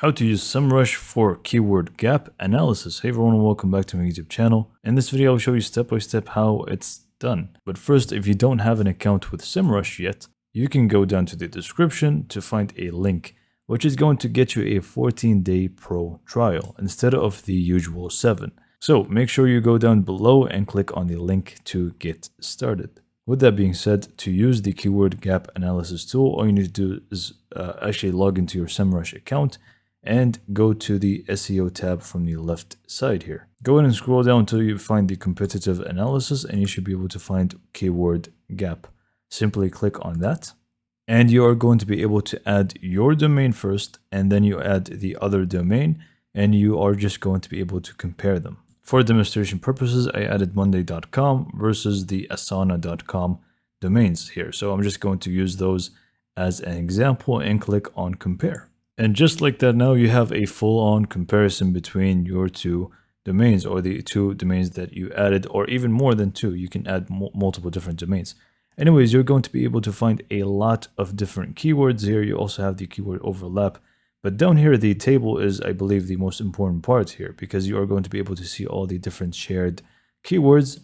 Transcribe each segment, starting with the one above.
How to use Semrush for keyword gap analysis. Hey everyone, and welcome back to my YouTube channel. In this video, I'll show you step by step how it's done. But first, if you don't have an account with Semrush yet, you can go down to the description to find a link, which is going to get you a 14-day pro trial instead of the usual 7. So make sure you go down below and click on the link to get started. With that being said, to use the keyword gap analysis tool, all you need to do is actually log into your Semrush account and go to the SEO tab from the left side here. Go ahead and scroll down until you find the competitive analysis, and you should be able to find keyword gap. Simply click on that, and you are going to be able to add your domain first, and then you add the other domain, and you are just going to be able to compare them. For demonstration purposes, I added monday.com versus the asana.com domains here. So I'm just going to use those as an example and click on compare. And just like that, now you have a full-on comparison between your two domains, or the two domains that you added, or even more than two. You can add multiple different domains. Anyways, you're going to be able to find a lot of different keywords here. You also have the keyword overlap. But down here, the table is, I believe, the most important part here, because you are going to be able to see all the different shared keywords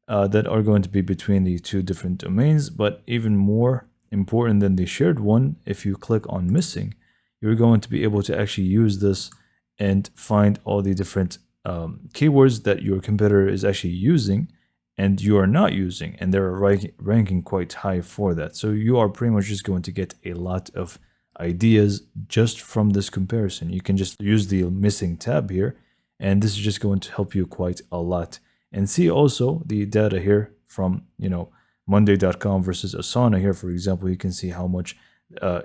that are going to be between the two different domains. But even more important than the shared one, if you click on missing, you're going to be able to actually use this and find all the different keywords that your competitor is actually using and you are not using, and they're ranking quite high for that. So you are pretty much just going to get a lot of ideas just from this comparison. You can just use the missing tab here, and this is just going to help you quite a lot. And see also the data here from, monday.com versus Asana here, for example. You can see how much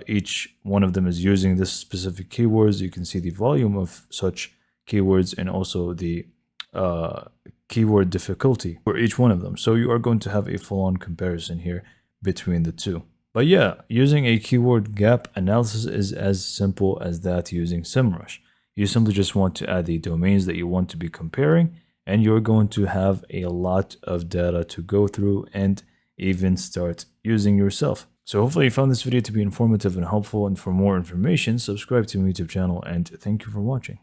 each one of them is using this specific keywords. You can see the volume of such keywords and also the keyword difficulty for each one of them. So you are going to have a full-on comparison here between the two. But yeah, using a keyword gap analysis is as simple as that using Semrush. You simply just want to add the domains that you want to be comparing, and you're going to have a lot of data to go through and even start using yourself. So hopefully you found this video to be informative and helpful, and for more information, subscribe to my YouTube channel, and thank you for watching.